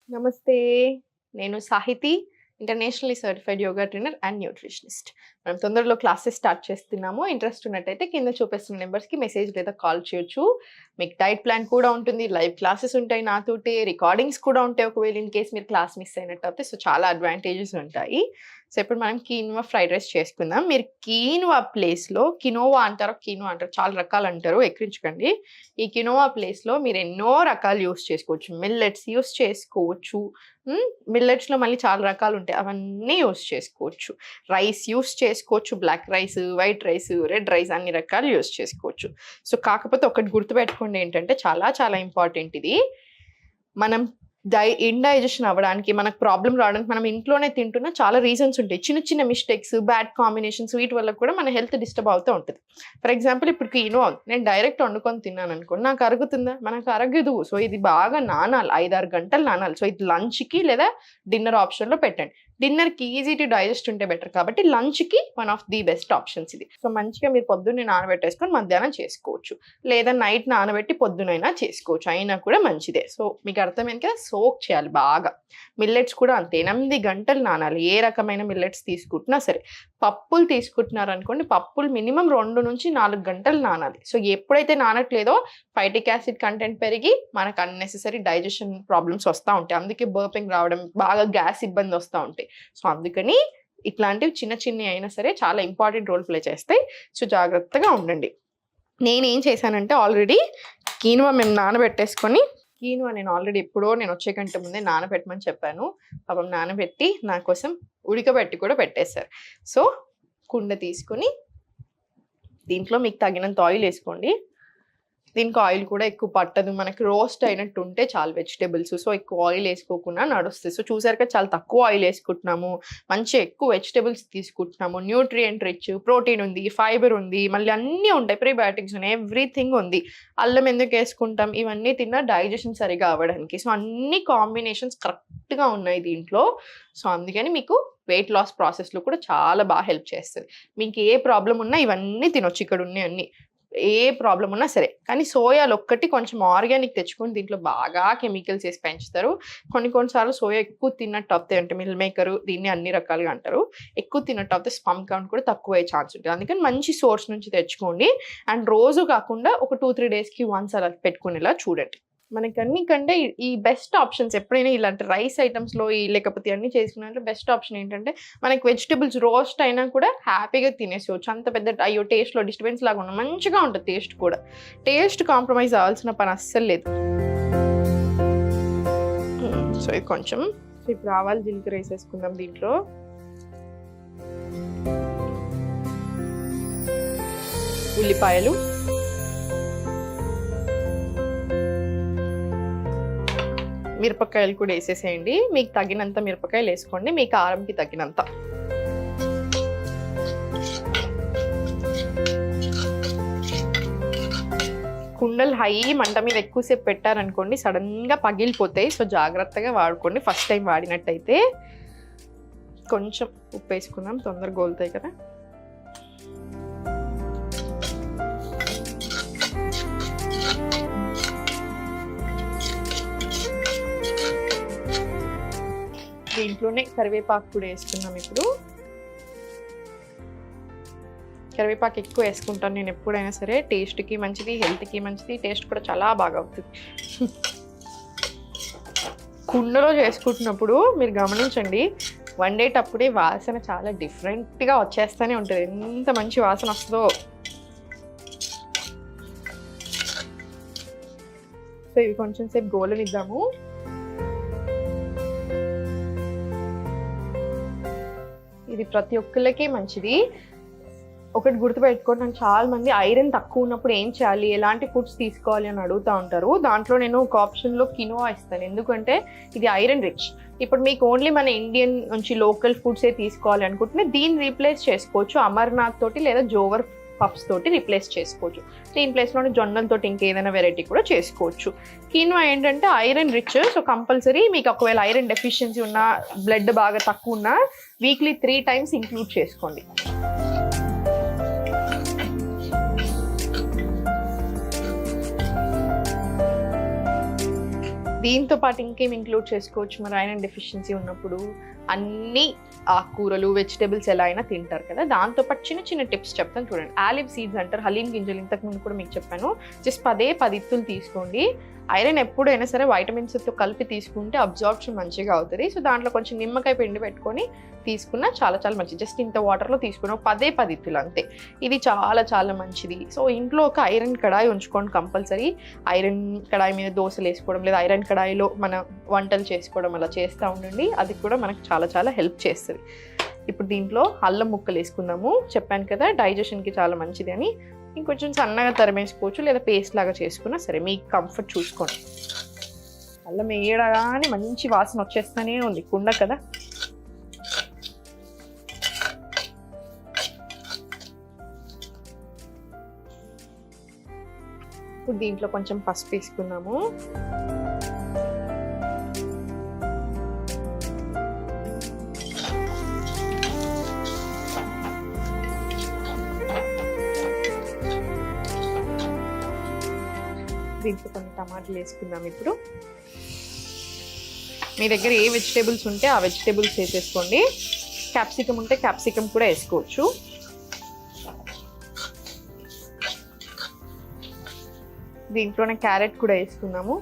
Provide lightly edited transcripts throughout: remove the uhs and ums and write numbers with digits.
నమస్తే. నేను Sahithi, internationally certified yoga trainer and nutritionist. మనం తొందరలో క్లాసెస్ స్టార్ట్ చేస్తున్నాము. ఇంట్రెస్ట్ ఉన్నట్టయితే కింద చూపిస్తున్న నెంబర్స్‌కి మెసేజ్ లేదా కాల్ చేయొచ్చు. మీకు డైట్ ప్లాన్ కూడా ఉంటుంది. లైవ్ క్లాసెస్ ఉంటాయి నాతోటి. రికార్డింగ్స్ కూడా ఉంటాయి. ఒకవేళ ఇన్ కేస్ మీరు క్లాస్ మిస్ అయినట్టయితే సో చాలా అడ్వాంటేజెస్ ఉంటాయి. సో ఇప్పుడు మనం కీన్వా ఫ్రైడ్ రైస్ చేసుకుందాం. మీరు కీన్వా ప్లేస్‌లో కినోవా అంటారో, కీన్వా అంటారో చాలా రకాలు అంటారు. ఎక్కిరించకండి. ఈ కినోవా ప్లేస్‌లో మీరు ఎన్నో రకాలు యూజ్ చేసుకోవచ్చు. మిల్లెట్స్ యూజ్ చేసుకోవచ్చు. మిల్లెట్స్‌లో మళ్ళీ చాలా రకాలు ఉంటాయి. అవన్నీ యూజ్ చేసుకోవచ్చు. రైస్ యూజ్ చేసుకోవచ్చు. Black rice, white rice, red rice అన్ని రకాలు యూజ్ చేసుకోవచ్చు. సో కాకపోతే ఒకటి గుర్తుపెట్టుకోండి ఏంటంటే చాలా చాలా ఇంపార్టెంట్ ఇది. మనం ఇండైజెషన్ అవ్వడానికి, మనకు ప్రాబ్లమ్ రావడానికి మనం ఇంట్లోనే తింటున్న చాలా రీజన్స్ ఉంటాయి. చిన్న చిన్న మిస్టేక్స్, బ్యాడ్ కాంబినేషన్స్ వీటి వల్ల కూడా మన హెల్త్ డిస్టర్బ్ అవుతూ ఉంటుంది. ఫర్ ఎగ్జాంపుల్ ఇప్పుడు కీనోవా నేను డైరెక్ట్ వండుకొని తిన్నాను అనుకోండి, నాకు అరుగుతుందా? మనకు అరగదు. సో ఇది బాగా నానాలి, 5-6 గంటలు నానాలి. సో ఇది లంచ్కి లేదా డిన్నర్ ఆప్షన్లో పెట్టండి. డిన్నర్కి ఈజీ టు డైజెస్ట్ ఉంటే బెటర్ కాబట్టి లంచ్కి one of the best options ఇది. సో మంచిగా మీరు పొద్దున్నే నానబెట్టేసుకొని మధ్యాహ్నం చేసుకోవచ్చు, లేదా నైట్ నానబెట్టి పొద్దునైనా చేసుకోవచ్చు, అయినా కూడా మంచిదే. సో మీకు అర్థమైంది కదా, సోక్ చేయాలి బాగా. మిల్లెట్స్ కూడా అంతే, 8 గంటలు నానాలి. ఏ రకమైన మిల్లెట్స్ తీసుకుంటున్నా సరే. పప్పులు తీసుకుంటున్నారనుకోండి, పప్పులు మినిమం 2-4 గంటలు నానాలి. సో ఎప్పుడైతే నానట్లేదో ఫైటిక్ యాసిడ్ కంటెంట్ పెరిగి మనకు అన్నెసెసరీ డైజెషన్ ప్రాబ్లమ్స్ వస్తూ ఉంటాయి. అందుకే బర్పింగ్ రావడం, బాగా గ్యాస్ ఇబ్బంది వస్తూ ఉంటాయి. సో అందుకని ఇట్లాంటివి చిన్న చిన్నవి అయినా సరే చాలా ఇంపార్టెంట్ రోల్ ప్లే చేస్తాయి. సో జాగ్రత్తగా ఉండండి. నేనేం చేశానంటే ఆల్రెడీ కీనువా మేము నానబెట్టేసుకొని, కీనువా నేను ఆల్రెడీ ఎప్పుడో నేను వచ్చే గంట ముందే నానబెట్టమని చెప్పాను. పాపం నానబెట్టి నా కోసం ఉడకబెట్టి కూడా పెట్టేశారు. సో కుండ తీసుకొని దీంట్లో మీకు తగినంత ఆయిల్ వేసుకోండి. దీనికి ఆయిల్ కూడా ఎక్కువ పట్టదు, మనకి రోస్ట్ అయినట్టు ఉంటే చాలు వెజిటేబుల్స్. సో ఎక్కువ ఆయిల్ వేసుకోకుండా నడుస్తుంది. సో చూసారు కదా, చాలా తక్కువ ఆయిల్ వేసుకుంటున్నాము, మంచి ఎక్కువ వెజిటేబుల్స్ తీసుకుంటున్నాము. న్యూట్రియంట్ రిచ్, ప్రోటీన్ ఉంది, ఫైబర్ ఉంది, మళ్ళీ అన్నీ ఉంటాయి, ప్రీబయోటిక్స్ ఉన్నాయి, ఎవ్రీథింగ్ ఉంది. అల్లం ఎందుకు వేసుకుంటాం? ఇవన్నీ తిన్నా డైజెషన్ సరిగా అవ్వడానికి. సో అన్ని కాంబినేషన్స్ కరెక్ట్గా ఉన్నాయి దీంట్లో. సో అందుకని మీకు వెయిట్ లాస్ ప్రాసెస్లో కూడా చాలా బాగా హెల్ప్ చేస్తుంది. మీకు ఏ ప్రాబ్లం ఉన్నా ఇవన్నీ తినొచ్చు, ఇక్కడ ఉన్నాయి అన్నీ, ఏ ప్రాబ్లం ఉన్నా సరే. కానీ సోయాలు ఒక్కటి కొంచెం ఆర్గానిక్ తెచ్చుకొని దీంట్లో బాగా కెమికల్స్ వేసి పెంచుతారు. కొన్నిసార్లు సోయా ఎక్కువ తిన్నట్టు అవుతాయి, అంటే మిల్ మేకరు దీన్ని అన్ని రకాలుగా అంటారు. ఎక్కువ తిన్నట్టు అవుతే స్పమ్ కౌంట్ కూడా తక్కువ అయ్యే ఛాన్స్ ఉంటుంది. అందుకని మంచి సోర్స్ నుంచి తెచ్చుకోండి. అండ్ రోజు కాకుండా ఒక 2-3 డేస్కి వన్స్ అలా పెట్టుకునేలా చూడండి. మనకి అన్నికంటే ఈ బెస్ట్ ఆప్షన్స్ ఎప్పుడైనా ఇలాంటి రైస్ ఐటమ్స్లో లేకపోతే అన్నీ చేసుకున్నట్లు బెస్ట్ ఆప్షన్ ఏంటంటే, మనకి వెజిటబుల్స్ రోస్ట్ అయినా కూడా హ్యాపీగా తినేసుకోవచ్చు. అంత పెద్ద అయ్యో టేస్ట్లో డిస్టర్బెన్స్ లాగా ఉన్న మంచిగా ఉంటుంది టేస్ట్ కూడా. టేస్ట్ కాంప్రమైజ్ అవ్వాల్సిన పని అస్సలు లేదు. సో ఇది కొంచెం ఇప్పుడు ఆవాలు జీలకర్ర వేసేసుకుందాం దీంట్లో. ఉల్లిపాయలు, మిరపకాయలు కూడా వేసేసేయండి. మీకు తగినంత మిరపకాయలు వేసుకోండి, మీ కారంకి తగినంత. కుండలు హై మంట మీద ఎక్కువసేపు పెట్టారనుకోండి సడన్గా పగిలిపోతాయి. సో జాగ్రత్తగా వాడుకోండి. ఫస్ట్ టైం వాడినట్టయితే. కొంచెం ఉప్పు వేసుకుందాం, తొందరగా గోలుతాయి కదా. దీంట్లోనే కరివేపాకు కూడా వేసుకున్నాం. ఇప్పుడు కరివేపాకు ఎక్కువ వేసుకుంటాను నేను ఎప్పుడైనా సరే, టేస్ట్కి మంచిది, హెల్త్కి మంచిది, టేస్ట్ కూడా చాలా బాగా అవుతుంది. కుండలో చేసుకుంటున్నప్పుడు మీరు గమనించండి, వండేటప్పుడే వాసన చాలా డిఫరెంట్గా వచ్చేస్తూనే ఉంటుంది. ఎంత మంచి వాసన వస్తుందో. సో ఇవి కొంచెం సేపు గోలనిద్దాము. ఇది ప్రతి ఒక్కళ్ళకి మంచిది. ఒకటి గుర్తుపెట్టుకోండి, నాకు చాలా మంది ఐరన్ తక్కువ ఉన్నప్పుడు ఏం చేయాలి, ఎలాంటి ఫుడ్స్ తీసుకోవాలి అని అడుగుతూ ఉంటారు. దాంట్లో నేను ఒక ఆప్షన్లో కినోవా ఇస్తాను, ఎందుకంటే ఇది ఐరన్ రిచ్. ఇప్పుడు మీకు ఓన్లీ మన ఇండియన్ నుంచి లోకల్ ఫుడ్సే తీసుకోవాలి అనుకుంటే దీన్ని రీప్లేస్ చేసుకోవచ్చు అమర్నాథ్ తోటి లేదా జోవర్ పఫ్స్ తోటి రీప్లేస్ చేసుకోవచ్చు. దీని ప్లేస్లోనే జొన్నలతోటి ఇంకేదైనా వెరైటీ కూడా చేసుకోవచ్చు. కీన్వా ఏంటంటే ఐరన్ రిచ్. సో కంపల్సరీ మీకు ఒకవేళ ఐరన్ డెఫిషియన్సీ ఉన్నా, బ్లడ్ బాగా తక్కువ ఉన్నా వీక్లీ 3 times ఇంక్లూడ్ చేసుకోండి. దీంతో పాటు ఇంకేం ఇంక్లూడ్ చేసుకోవచ్చు మరి ఐరన్ డెఫిషియన్సీ ఉన్నప్పుడు? అన్ని ఆకుకూరలు వెజిటేబుల్స్ ఎలా అయినా తింటారు కదా, దాంతోపాటు చిన్న చిన్న టిప్స్ చెప్తాను చూడండి. ఆలివ్ సీడ్స్ అంటారు, హలీం గింజలు, ఇంతకుముందు కూడా మీకు చెప్పాను. జస్ట్ 10 ఇత్తులు తీసుకోండి. ఐరన్ ఎప్పుడైనా సరే వైటమిన్స్తో కలిపి తీసుకుంటే అబ్జార్ప్షన్ మంచిగా అవుతుంది. సో దాంట్లో కొంచెం నిమ్మకాయ పిండి పెట్టుకొని తీసుకున్నా చాలా చాలా మంచిది. జస్ట్ ఇంత వాటర్లో తీసుకున్న 10 ఇత్తులు అంతే. ఇది చాలా చాలా మంచిది. సో ఇంట్లో ఒక ఐరన్ కడాయి ఉంచుకోండి కంపల్సరీ. ఐరన్ కడాయి మీద దోశలు వేసుకోవడం లేదా ఐరన్ కడాయిలో మన వంటలు చేసుకోవడం అలా చేస్తూ ఉండండి. అది కూడా మనకు చాలా చాలా హెల్ప్ చేస్తుంది. ఇప్పుడు దీంట్లో అల్లం ముక్కలు వేసుకుందాము. చెప్పాను కదా డైజెషన్కి చాలా మంచిది అని. ఇంకొంచెం సన్నగా తరిమేసుకోవచ్చు లేదా పేస్ట్ లాగా చేసుకున్నా సరే, మీకు కంఫర్ట్ చూసుకోండి. అల్లం వేయడగానే మంచి వాసన వచ్చేస్తూనే ఉంది, కుండ కదా. ఇప్పుడు దీంట్లో కొంచెం పసుపు వేసుకున్నాము. దీంట్లో కొన్ని టమాటాలు వేసుకుందాం. ఇప్పుడు మీ దగ్గర ఏ వెజిటేబుల్స్ ఉంటే ఆ వెజిటేబుల్స్ వేసేసుకోండి. క్యాప్సికమ్ ఉంటే క్యాప్సికమ్ కూడా వేసుకోవచ్చు. దీంట్లోనే క్యారెట్ కూడా వేసుకున్నాము.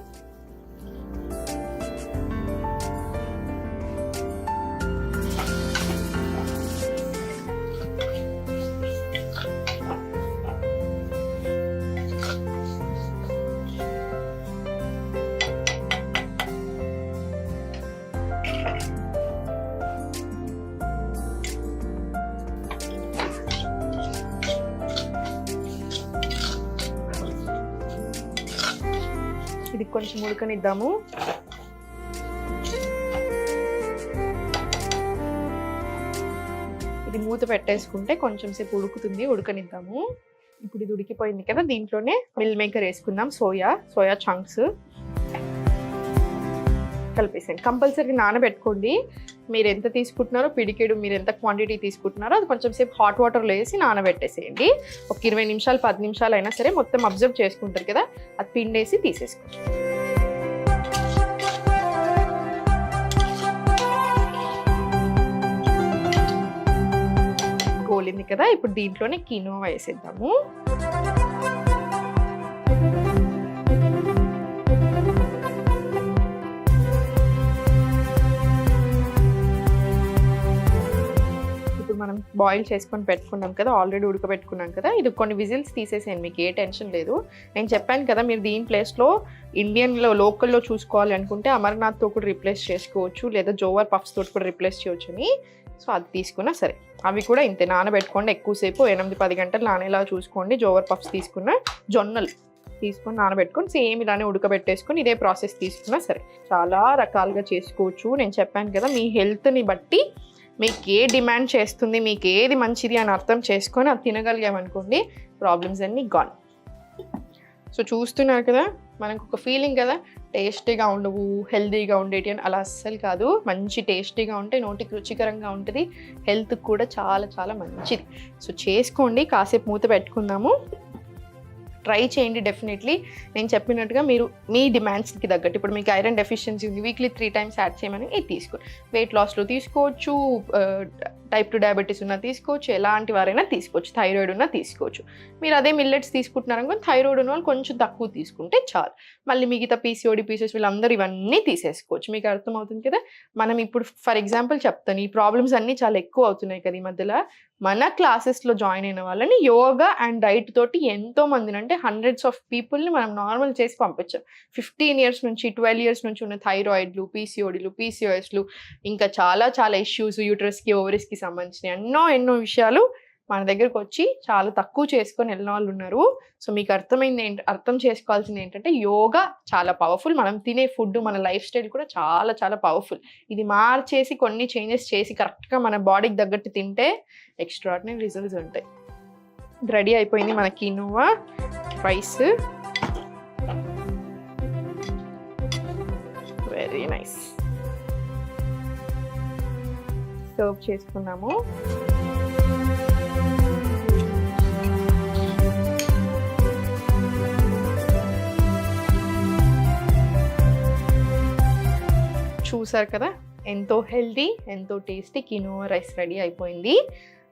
ఇది కొంచెం ఉడకనిద్దాము. ఇది మూత పెట్టేసుకుంటే కొంచెం సేపు ఉడుకుతుంది, ఉడకనిద్దాము. ఇప్పుడు ఇది ఉడికిపోయింది కదా, దీంట్లోనే మిల్ మేకర్ వేసుకుందాం. సోయా చంక్స్ కలిపేసాను. కంపల్సరీ నానబెట్టుకోండి. మీరు ఎంత తీసుకుంటున్నారో పిడికెడు, మీరు ఎంత క్వాంటిటీ తీసుకుంటున్నారో అది కొంచెం సేపు హాట్ వాటర్లో వేసి నానబెట్టేసేయండి. ఒక 20 నిమిషాలు 10 నిమిషాలు అయినా సరే మొత్తం అబ్జర్వ్ చేసుకుంటారు కదా, అది పిండేసి తీసేసుకోండి. గోలింది కదా, ఇప్పుడు దీంట్లోనే కినోవా వేసేద్దాము. మనం బాయిల్ చేసుకొని పెట్టుకున్నాం కదా, ఆల్రెడీ ఉడకబెట్టుకున్నాం కదా. ఇది కొన్ని విజిల్స్ తీసేసేయండి, మీకు ఏ టెన్షన్ లేదు. నేను చెప్పాను కదా, మీరు దీని ప్లేస్లో ఇండియన్లో లోకల్లో చూసుకోవాలి అనుకుంటే అమర్నాథ్తో కూడా రీప్లేస్ చేసుకోవచ్చు, లేదా జోవర్ పఫ్స్ తోటి కూడా రీప్లేస్ చేయవచ్చు అని. సో అది తీసుకున్నా సరే, అవి కూడా ఇంతే నానబెట్టుకోండి. ఎక్కువసేపు 8-10 గంటలు నానేలా చూసుకోండి. జోవర్ పఫ్స్ తీసుకున్న, జొన్నలు తీసుకొని నానబెట్టుకొని సేమ్ ఇలానే ఉడకబెట్టేసుకొని ఇదే ప్రాసెస్ తీసుకున్నా సరే, చాలా రకాలుగా చేసుకోవచ్చు. నేను చెప్పాను కదా, మీ హెల్త్ని బట్టి మీకు ఏ డిమాండ్ చేస్తుంది, మీకు ఏది మంచిది అని అర్థం చేసుకొని అది తినగలిగామనుకోండి, ప్రాబ్లమ్స్ అన్నీ గాన్. సో చూస్తున్నారు కదా, మనకు ఒక ఫీలింగ్ కదా, టేస్టీగా ఉండవు, హెల్తీగా ఉండేటి అని. అలా అస్సలు కాదు, మంచి టేస్టీగా ఉంటే నోటికి రుచికరంగా ఉంటుంది, హెల్త్కి కూడా చాలా చాలా మంచిది. సో చేసుకోండి. కాసేపు మూత పెట్టుకుందాము. ట్రై చేయండి డెఫినెట్లీ. నేను చెప్పినట్టుగా మీరు మీ డిమాండ్స్కి తగ్గట్టు, ఇప్పుడు మీకు ఐరన్ డెఫిషియన్సీ ఉంది, వీక్లీ 3 times యాడ్ చేయమని ఇది తీసుకోండి. వెయిట్ లాస్లో తీసుకోవచ్చు, టైప్ 2 డయాబెటీస్ ఉన్నా తీసుకోవచ్చు, ఎలాంటి వారైనా తీసుకోవచ్చు, థైరాయిడ్ ఉన్నా తీసుకోవచ్చు. మీరు అదే మిల్లెట్స్ తీసుకుంటున్నారనుకో, థైరాయిడ్ ఉన్న వాళ్ళు కొంచెం తక్కువ తీసుకుంటే చాలు. మళ్ళీ మిగతా పీసీఓడి పీసెస్ వీళ్ళందరూ ఇవన్నీ తీసేసుకోవచ్చు. మీకు అర్థమవుతుంది కదా. మనం ఇప్పుడు ఫర్ ఎగ్జాంపుల్ చెప్తాను, ఈ ప్రాబ్లమ్స్ అన్నీ చాలా ఎక్కువ అవుతున్నాయి కదా ఈ మధ్యలో. మన క్లాసెస్లో జాయిన్ అయిన వాళ్ళని యోగా అండ్ డైట్ తోటి ఎంతో మందిని, అంటే హండ్రెడ్స్ ఆఫ్ పీపుల్ని మనం నార్మల్ చేసి పంపించాం. 15 years నుంచి 12 years నుంచి ఉన్న థైరాయిడ్లు, పీసీఓడీలు, పీసీఓఎస్లు, ఇంకా చాలా చాలా ఇష్యూస్, యూట్రస్కి ఓవరీస్కి సంబంధించిన ఎన్నో విషయాలు మన దగ్గరకు వచ్చి చాలా తక్కువ చేసుకొని వెళ్ళిన వాళ్ళు ఉన్నారు. సో మీకు అర్థం చేసుకోవాల్సింది ఏంటంటే, యోగా చాలా పవర్ఫుల్. మనం తినే ఫుడ్, మన లైఫ్ స్టైల్ కూడా చాలా చాలా పవర్ఫుల్. ఇది మార్చేసి కొన్ని చేంజెస్ చేసి కరెక్ట్గా మన బాడీకి తగ్గట్టు తింటే ఎక్స్ట్రాడినరీ రిజల్ట్స్ ఉంటాయి. రెడీ అయిపోయింది మన quinoa rice. Very nice. Serve చేసుకున్నాము. చూసారు కదా, ఎంతో హెల్దీ, ఎంతో టేస్టీ కినోవా రైస్ రెడీ అయిపోయింది.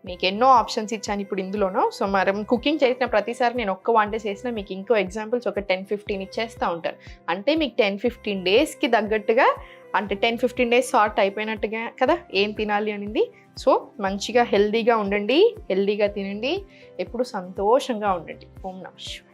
మీకు ఎన్నో ఆప్షన్స్ ఇచ్చాను ఇప్పుడు ఇందులోనూ. సో మనం కుకింగ్ చేసిన ప్రతిసారి నేను ఒక్క వంట చేసినా మీకు ఇంకో ఎగ్జాంపుల్స్ ఒక 10-15 ఇచ్చేస్తూ ఉంటాను. అంటే మీకు 10-15 డేస్కి తగ్గట్టుగా, అంటే 10-15 డేస్ సార్ట్ అయిపోయినట్టుగా కదా ఏం తినాలి అనింది. సో మంచిగా హెల్దీగా ఉండండి, హెల్దీగా తినండి, ఎప్పుడు సంతోషంగా ఉండండి. ఓం నమః శివాయ.